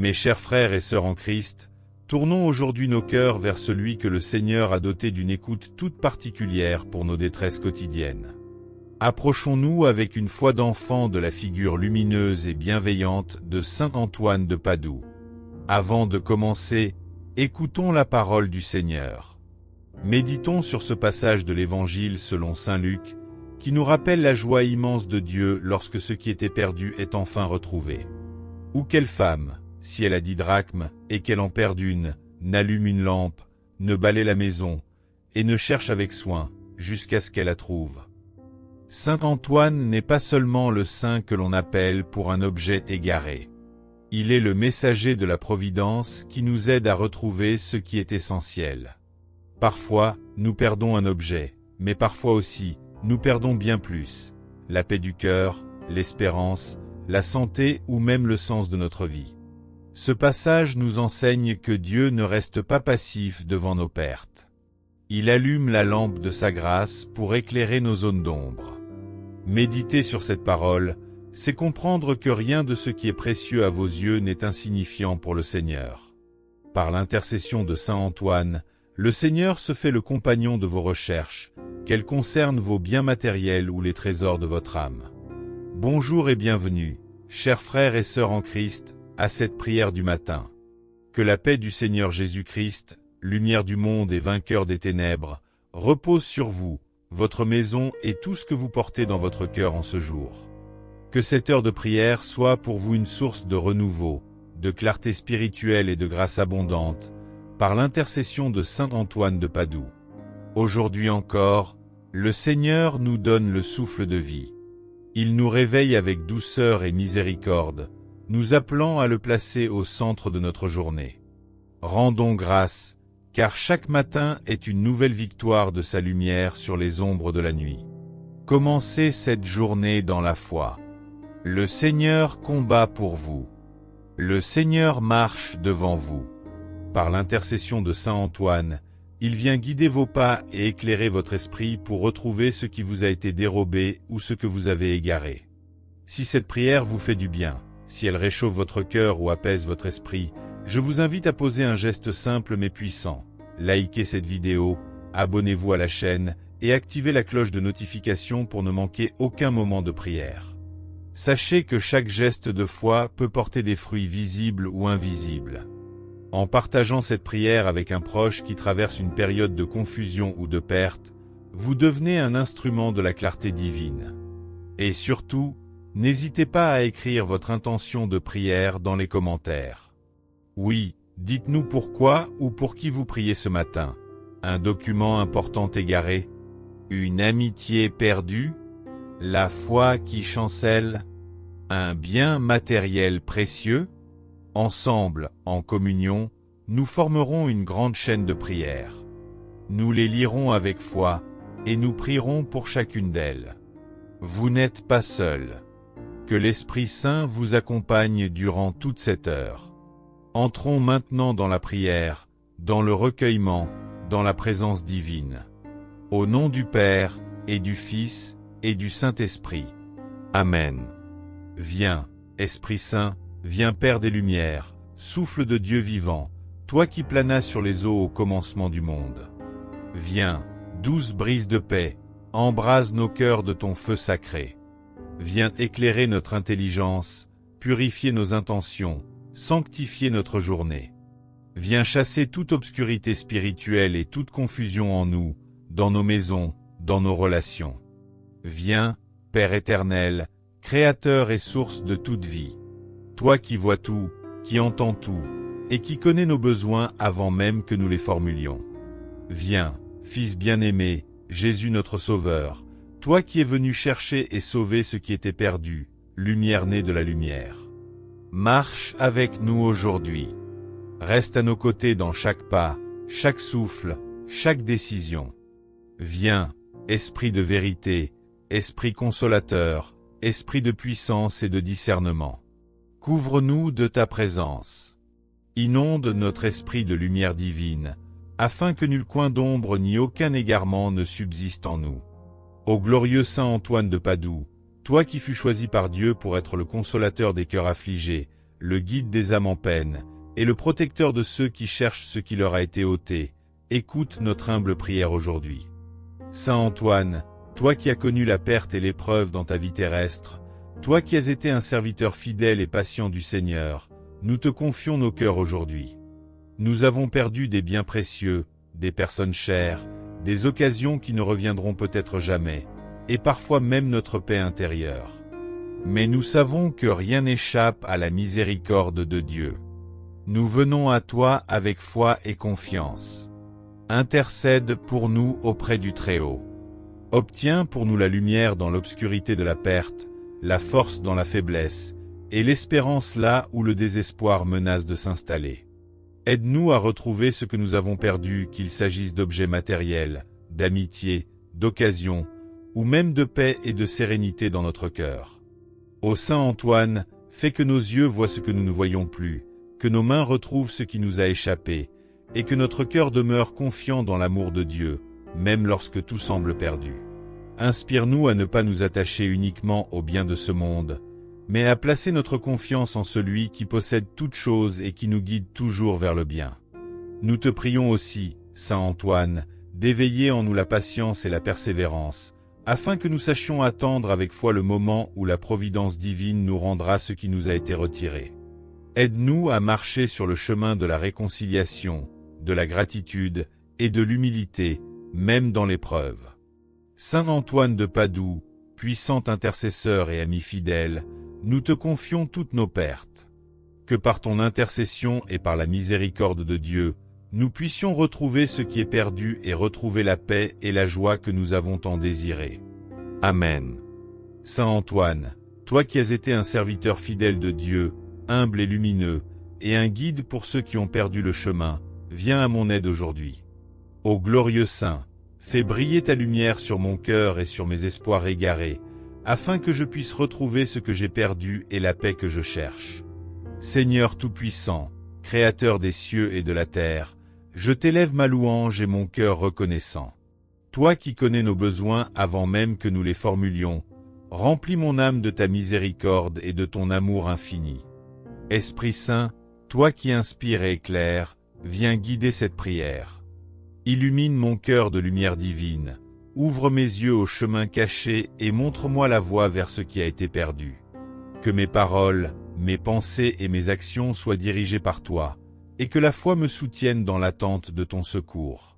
Mes chers frères et sœurs en Christ, tournons aujourd'hui nos cœurs vers celui que le Seigneur a doté d'une écoute toute particulière pour nos détresses quotidiennes. Approchons-nous avec une foi d'enfant de la figure lumineuse et bienveillante de saint Antoine de Padoue. Avant de commencer, écoutons la parole du Seigneur. Méditons sur ce passage de l'Évangile selon saint Luc, qui nous rappelle la joie immense de Dieu lorsque ce qui était perdu est enfin retrouvé. Ou quelle femme, si elle a 10 drachmes, et qu'elle en perd une, n'allume une lampe, ne balaie la maison, et ne cherche avec soin, jusqu'à ce qu'elle la trouve. Saint Antoine n'est pas seulement le saint que l'on appelle pour un objet égaré. Il est le messager de la Providence qui nous aide à retrouver ce qui est essentiel. Parfois, nous perdons un objet, mais parfois aussi, nous perdons bien plus, la paix du cœur, l'espérance, la santé ou même le sens de notre vie. Ce passage nous enseigne que Dieu ne reste pas passif devant nos pertes. Il allume la lampe de sa grâce pour éclairer nos zones d'ombre. Méditer sur cette parole, c'est comprendre que rien de ce qui est précieux à vos yeux n'est insignifiant pour le Seigneur. Par l'intercession de saint Antoine, le Seigneur se fait le compagnon de vos recherches, qu'elles concernent vos biens matériels ou les trésors de votre âme. Bonjour et bienvenue, chers frères et sœurs en Christ, à cette prière du matin. Que la paix du Seigneur Jésus-Christ, lumière du monde et vainqueur des ténèbres, repose sur vous, votre maison et tout ce que vous portez dans votre cœur en ce jour. Que cette heure de prière soit pour vous une source de renouveau, de clarté spirituelle et de grâce abondante, par l'intercession de saint Antoine de Padoue. Aujourd'hui encore, le Seigneur nous donne le souffle de vie. Il nous réveille avec douceur et miséricorde, nous appelant à le placer au centre de notre journée. Rendons grâce, car chaque matin est une nouvelle victoire de sa lumière sur les ombres de la nuit. Commencez cette journée dans la foi. Le Seigneur combat pour vous. Le Seigneur marche devant vous. Par l'intercession de saint Antoine, il vient guider vos pas et éclairer votre esprit pour retrouver ce qui vous a été dérobé ou ce que vous avez égaré. Si cette prière vous fait du bien, si elle réchauffe votre cœur ou apaise votre esprit, je vous invite à poser un geste simple mais puissant. Likez cette vidéo, abonnez-vous à la chaîne et activez la cloche de notification pour ne manquer aucun moment de prière. Sachez que chaque geste de foi peut porter des fruits visibles ou invisibles. En partageant cette prière avec un proche qui traverse une période de confusion ou de perte, vous devenez un instrument de la clarté divine. Et surtout, n'hésitez pas à écrire votre intention de prière dans les commentaires. Oui, dites-nous pourquoi ou pour qui vous priez ce matin. Un document important égaré? Une amitié perdue? La foi qui chancelle? Un bien matériel précieux? Ensemble, en communion, nous formerons une grande chaîne de prières. Nous les lirons avec foi, et nous prierons pour chacune d'elles. Vous n'êtes pas seul. Que l'Esprit Saint vous accompagne durant toute cette heure. Entrons maintenant dans la prière, dans le recueillement, dans la présence divine. Au nom du Père, et du Fils, et du Saint-Esprit. Amen. Viens, Esprit Saint, viens Père des Lumières, souffle de Dieu vivant, toi qui planas sur les eaux au commencement du monde. Viens, douce brise de paix, embrase nos cœurs de ton feu sacré. Viens éclairer notre intelligence, purifier nos intentions, sanctifier notre journée. Viens chasser toute obscurité spirituelle et toute confusion en nous, dans nos maisons, dans nos relations. Viens, Père éternel, Créateur et source de toute vie. Toi qui vois tout, qui entends tout, et qui connais nos besoins avant même que nous les formulions. Viens, Fils bien-aimé, Jésus notre Sauveur, toi qui es venu chercher et sauver ce qui était perdu, lumière née de la lumière. Marche avec nous aujourd'hui. Reste à nos côtés dans chaque pas, chaque souffle, chaque décision. Viens, Esprit de vérité, Esprit consolateur, Esprit de puissance et de discernement. Couvre-nous de ta présence. Inonde notre esprit de lumière divine, afin que nul coin d'ombre ni aucun égarement ne subsiste en nous. Ô glorieux saint Antoine de Padoue, toi qui fus choisi par Dieu pour être le consolateur des cœurs affligés, le guide des âmes en peine, et le protecteur de ceux qui cherchent ce qui leur a été ôté, écoute notre humble prière aujourd'hui. Saint Antoine, toi qui as connu la perte et l'épreuve dans ta vie terrestre, toi qui as été un serviteur fidèle et patient du Seigneur, nous te confions nos cœurs aujourd'hui. Nous avons perdu des biens précieux, des personnes chères, des occasions qui ne reviendront peut-être jamais, et parfois même notre paix intérieure. Mais nous savons que rien n'échappe à la miséricorde de Dieu. Nous venons à toi avec foi et confiance. Intercède pour nous auprès du Très-Haut. Obtiens pour nous la lumière dans l'obscurité de la perte, la force dans la faiblesse, et l'espérance là où le désespoir menace de s'installer. Aide-nous à retrouver ce que nous avons perdu, qu'il s'agisse d'objets matériels, d'amitié, d'occasion, ou même de paix et de sérénité dans notre cœur. Ô Saint Antoine, fais que nos yeux voient ce que nous ne voyons plus, que nos mains retrouvent ce qui nous a échappé, et que notre cœur demeure confiant dans l'amour de Dieu, même lorsque tout semble perdu. Inspire-nous à ne pas nous attacher uniquement aux biens de ce monde, mais à placer notre confiance en celui qui possède toutes choses et qui nous guide toujours vers le bien. Nous te prions aussi, Saint Antoine, d'éveiller en nous la patience et la persévérance, afin que nous sachions attendre avec foi le moment où la providence divine nous rendra ce qui nous a été retiré. Aide-nous à marcher sur le chemin de la réconciliation, de la gratitude et de l'humilité, même dans l'épreuve. Saint Antoine de Padoue, puissant intercesseur et ami fidèle, nous te confions toutes nos pertes. Que par ton intercession et par la miséricorde de Dieu, nous puissions retrouver ce qui est perdu et retrouver la paix et la joie que nous avons tant désirées. Amen. Saint Antoine, toi qui as été un serviteur fidèle de Dieu, humble et lumineux, et un guide pour ceux qui ont perdu le chemin, viens à mon aide aujourd'hui. Ô glorieux Saint, fais briller ta lumière sur mon cœur et sur mes espoirs égarés, afin que je puisse retrouver ce que j'ai perdu et la paix que je cherche. Seigneur Tout-Puissant, Créateur des cieux et de la terre, je t'élève ma louange et mon cœur reconnaissant. Toi qui connais nos besoins avant même que nous les formulions, remplis mon âme de ta miséricorde et de ton amour infini. Esprit Saint, toi qui inspires et éclaires, viens guider cette prière. Illumine mon cœur de lumière divine, ouvre mes yeux au chemin caché et montre-moi la voie vers ce qui a été perdu. Que mes paroles, mes pensées et mes actions soient dirigées par toi, et que la foi me soutienne dans l'attente de ton secours.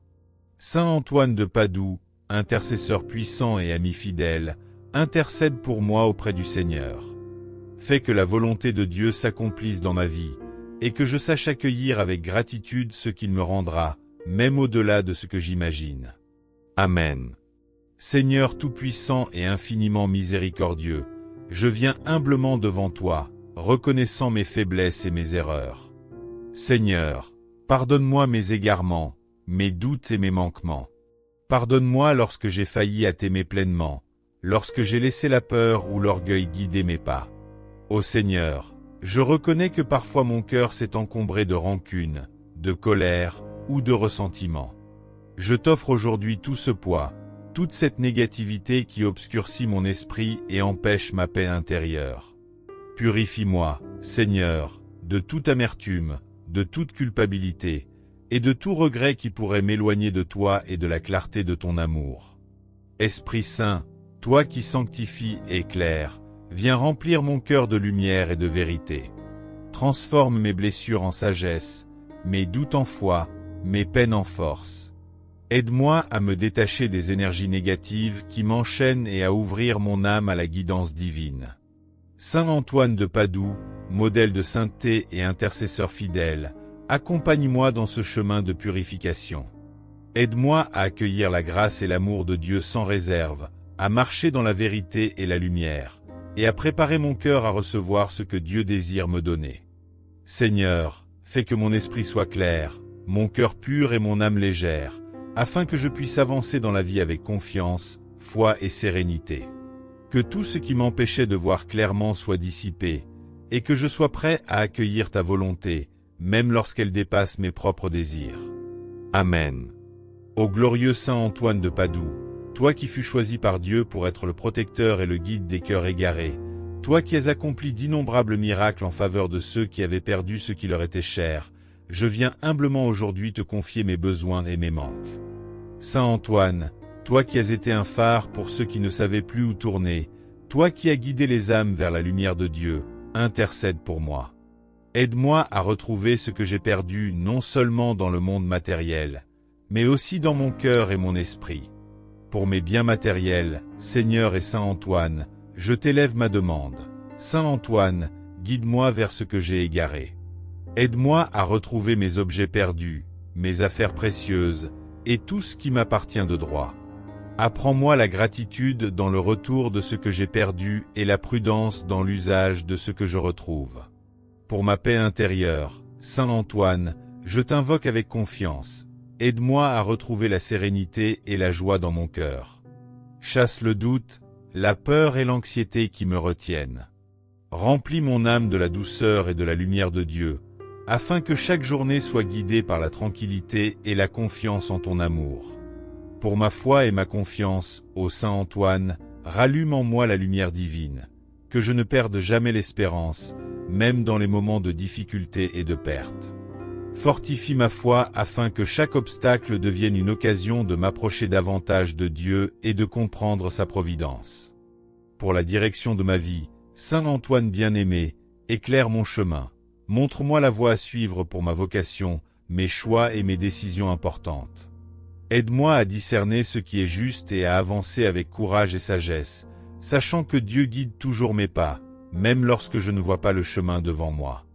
Saint Antoine de Padoue, intercesseur puissant et ami fidèle, intercède pour moi auprès du Seigneur. Fais que la volonté de Dieu s'accomplisse dans ma vie, et que je sache accueillir avec gratitude ce qu'il me rendra, même au-delà de ce que j'imagine. Amen. Seigneur Tout-Puissant et infiniment miséricordieux, je viens humblement devant toi, reconnaissant mes faiblesses et mes erreurs. Seigneur, pardonne-moi mes égarements, mes doutes et mes manquements. Pardonne-moi lorsque j'ai failli à t'aimer pleinement, lorsque j'ai laissé la peur ou l'orgueil guider mes pas. Ô Seigneur, je reconnais que parfois mon cœur s'est encombré de rancune, de colère ou de ressentiment. Je t'offre aujourd'hui tout ce poids, toute cette négativité qui obscurcit mon esprit et empêche ma paix intérieure. Purifie-moi, Seigneur, de toute amertume, de toute culpabilité, et de tout regret qui pourrait m'éloigner de toi et de la clarté de ton amour. Esprit Saint, toi qui sanctifies et éclaires, viens remplir mon cœur de lumière et de vérité. Transforme mes blessures en sagesse, mes doutes en foi, mes peines en force. Aide-moi à me détacher des énergies négatives qui m'enchaînent et à ouvrir mon âme à la guidance divine. Saint Antoine de Padoue, modèle de sainteté et intercesseur fidèle, accompagne-moi dans ce chemin de purification. Aide-moi à accueillir la grâce et l'amour de Dieu sans réserve, à marcher dans la vérité et la lumière, et à préparer mon cœur à recevoir ce que Dieu désire me donner. Seigneur, fais que mon esprit soit clair, mon cœur pur et mon âme légère, afin que je puisse avancer dans la vie avec confiance, foi et sérénité. Que tout ce qui m'empêchait de voir clairement soit dissipé, et que je sois prêt à accueillir ta volonté, même lorsqu'elle dépasse mes propres désirs. Amen. Ô glorieux Saint Antoine de Padoue, toi qui fus choisi par Dieu pour être le protecteur et le guide des cœurs égarés, toi qui as accompli d'innombrables miracles en faveur de ceux qui avaient perdu ce qui leur était cher, je viens humblement aujourd'hui te confier mes besoins et mes manques. Saint Antoine, toi qui as été un phare pour ceux qui ne savaient plus où tourner, toi qui as guidé les âmes vers la lumière de Dieu, intercède pour moi. Aide-moi à retrouver ce que j'ai perdu non seulement dans le monde matériel, mais aussi dans mon cœur et mon esprit. Pour mes biens matériels, Seigneur et Saint Antoine, je t'élève ma demande. Saint Antoine, guide-moi vers ce que j'ai égaré. Aide-moi à retrouver mes objets perdus, mes affaires précieuses, et tout ce qui m'appartient de droit. Apprends-moi la gratitude dans le retour de ce que j'ai perdu et la prudence dans l'usage de ce que je retrouve. Pour ma paix intérieure, Saint Antoine, je t'invoque avec confiance. Aide-moi à retrouver la sérénité et la joie dans mon cœur. Chasse le doute, la peur et l'anxiété qui me retiennent. Remplis mon âme de la douceur et de la lumière de Dieu, afin que chaque journée soit guidée par la tranquillité et la confiance en ton amour. Pour ma foi et ma confiance, ô Saint Antoine, rallume en moi la lumière divine, que je ne perde jamais l'espérance, même dans les moments de difficulté et de perte. Fortifie ma foi afin que chaque obstacle devienne une occasion de m'approcher davantage de Dieu et de comprendre sa providence. Pour la direction de ma vie, Saint Antoine bien-aimé, éclaire mon chemin. Montre-moi la voie à suivre pour ma vocation, mes choix et mes décisions importantes. Aide-moi à discerner ce qui est juste et à avancer avec courage et sagesse, sachant que Dieu guide toujours mes pas, même lorsque je ne vois pas le chemin devant moi.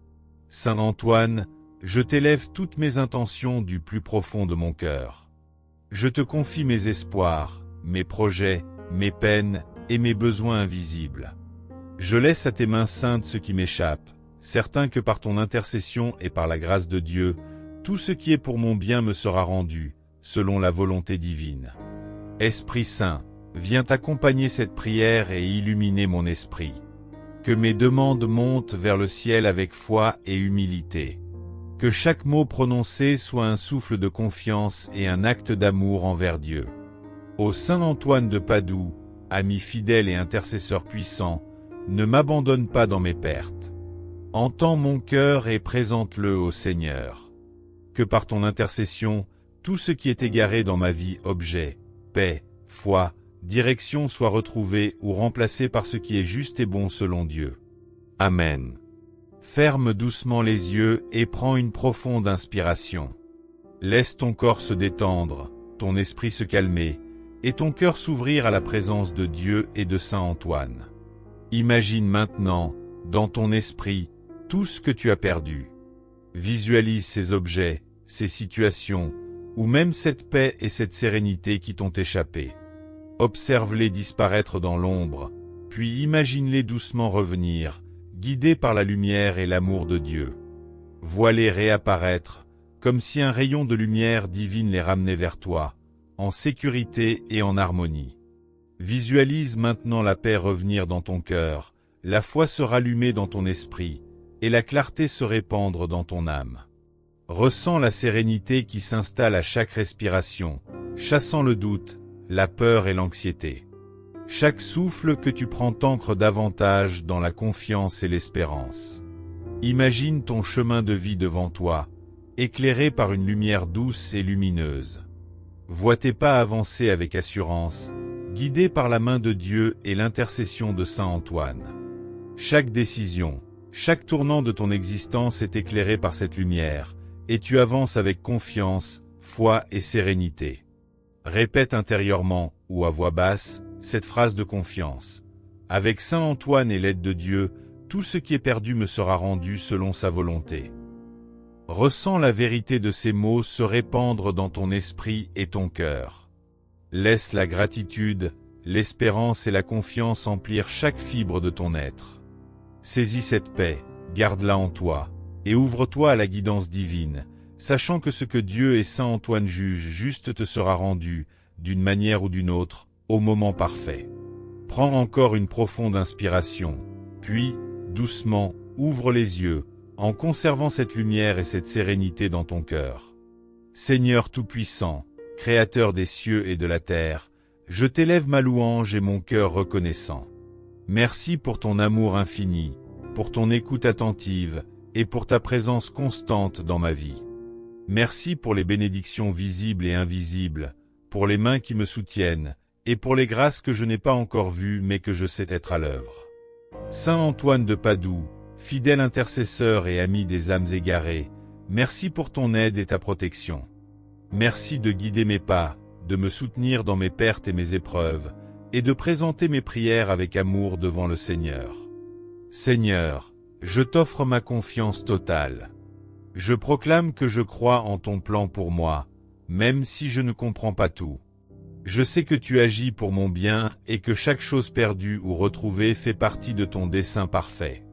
Saint Antoine, je t'élève toutes mes intentions du plus profond de mon cœur. Je te confie mes espoirs, mes projets, mes peines et mes besoins invisibles. Je laisse à tes mains saintes ce qui m'échappe, certain que par ton intercession et par la grâce de Dieu, tout ce qui est pour mon bien me sera rendu, selon la volonté divine. Esprit Saint, viens accompagner cette prière et illuminer mon esprit. Que mes demandes montent vers le ciel avec foi et humilité. Que chaque mot prononcé soit un souffle de confiance et un acte d'amour envers Dieu. Ô Saint Antoine de Padoue, ami fidèle et intercesseur puissant, ne m'abandonne pas dans mes pertes. Entends mon cœur et présente-le au Seigneur. Que par ton intercession, tout ce qui est égaré dans ma vie, objet, paix, foi, direction soit retrouvé ou remplacé par ce qui est juste et bon selon Dieu. Amen. Ferme doucement les yeux et prends une profonde inspiration. Laisse ton corps se détendre, ton esprit se calmer, et ton cœur s'ouvrir à la présence de Dieu et de Saint Antoine. Imagine maintenant, dans ton esprit, tout ce que tu as perdu. Visualise ces objets, ces situations, ou même cette paix et cette sérénité qui t'ont échappé. Observe-les disparaître dans l'ombre, puis imagine-les doucement revenir, guidés par la lumière et l'amour de Dieu. Vois-les réapparaître, comme si un rayon de lumière divine les ramenait vers toi, en sécurité et en harmonie. Visualise maintenant la paix revenir dans ton cœur, la foi se rallumer dans ton esprit, et la clarté se répandre dans ton âme. Ressens la sérénité qui s'installe à chaque respiration, chassant le doute, la peur et l'anxiété. Chaque souffle que tu prends t'ancre davantage dans la confiance et l'espérance. Imagine ton chemin de vie devant toi, éclairé par une lumière douce et lumineuse. Vois tes pas avancer avec assurance, guidés par la main de Dieu et l'intercession de Saint Antoine. Chaque décision, chaque tournant de ton existence est éclairé par cette lumière, et tu avances avec confiance, foi et sérénité. Répète intérieurement, ou à voix basse, cette phrase de confiance. Avec Saint Antoine et l'aide de Dieu, tout ce qui est perdu me sera rendu selon sa volonté. Ressens la vérité de ces mots se répandre dans ton esprit et ton cœur. Laisse la gratitude, l'espérance et la confiance emplir chaque fibre de ton être. Saisis cette paix, garde-la en toi, et ouvre-toi à la guidance divine, sachant que ce que Dieu et Saint Antoine jugent juste te sera rendu, d'une manière ou d'une autre, au moment parfait. Prends encore une profonde inspiration, puis, doucement, ouvre les yeux, en conservant cette lumière et cette sérénité dans ton cœur. Seigneur Tout-Puissant, Créateur des cieux et de la terre, je t'élève ma louange et mon cœur reconnaissant. Merci pour ton amour infini, pour ton écoute attentive, et pour ta présence constante dans ma vie. Merci pour les bénédictions visibles et invisibles, pour les mains qui me soutiennent, et pour les grâces que je n'ai pas encore vues mais que je sais être à l'œuvre. Saint Antoine de Padoue, fidèle intercesseur et ami des âmes égarées, merci pour ton aide et ta protection. Merci de guider mes pas, de me soutenir dans mes pertes et mes épreuves, et de présenter mes prières avec amour devant le Seigneur. Seigneur, je t'offre ma confiance totale. Je proclame que je crois en ton plan pour moi, même si je ne comprends pas tout. Je sais que tu agis pour mon bien et que chaque chose perdue ou retrouvée fait partie de ton dessein parfait.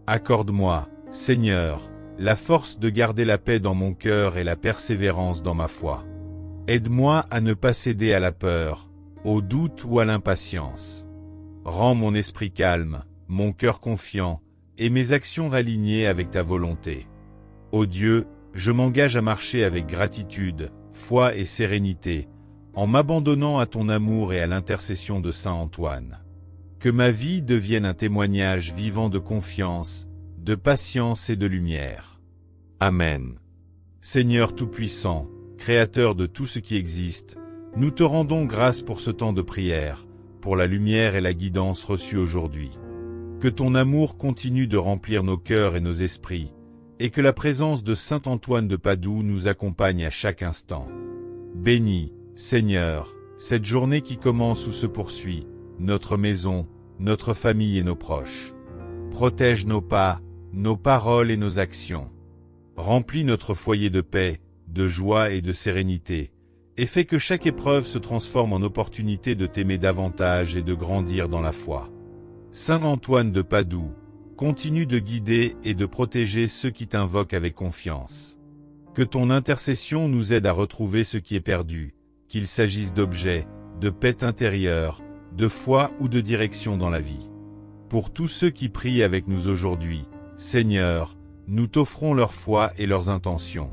Accorde-moi, Seigneur, la force de garder la paix dans mon cœur et la persévérance dans ma foi. Aide-moi à ne pas céder à la peur, au doute ou à l'impatience. Rends mon esprit calme, mon cœur confiant, et mes actions alignées avec ta volonté. Ô Dieu, je m'engage à marcher avec gratitude, foi et sérénité, en m'abandonnant à ton amour et à l'intercession de Saint Antoine. Que ma vie devienne un témoignage vivant de confiance, de patience et de lumière. Amen. Seigneur Tout-Puissant, Créateur de tout ce qui existe, nous te rendons grâce pour ce temps de prière, pour la lumière et la guidance reçues aujourd'hui. Que ton amour continue de remplir nos cœurs et nos esprits, et que la présence de Saint Antoine de Padoue nous accompagne à chaque instant. Bénis, Seigneur, cette journée qui commence ou se poursuit, notre maison, notre famille et nos proches. Protège nos pas, nos paroles et nos actions. Remplis notre foyer de paix, de joie et de sérénité, et fais que chaque épreuve se transforme en opportunité de t'aimer davantage et de grandir dans la foi. Saint Antoine de Padoue, continue de guider et de protéger ceux qui t'invoquent avec confiance. Que ton intercession nous aide à retrouver ce qui est perdu, qu'il s'agisse d'objets, de paix intérieure, de foi ou de direction dans la vie. Pour tous ceux qui prient avec nous aujourd'hui, Seigneur, nous t'offrons leur foi et leurs intentions.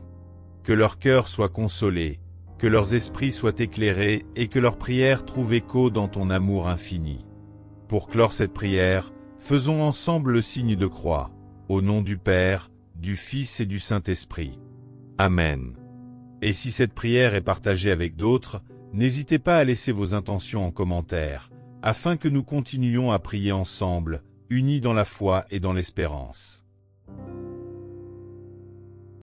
Que leur cœur soit consolé, que leurs esprits soient éclairés et que leurs prières trouvent écho dans ton amour infini. Pour clore cette prière, faisons ensemble le signe de croix, au nom du Père, du Fils et du Saint-Esprit. Amen. Et si cette prière est partagée avec d'autres, n'hésitez pas à laisser vos intentions en commentaire, afin que nous continuions à prier ensemble, unis dans la foi et dans l'espérance.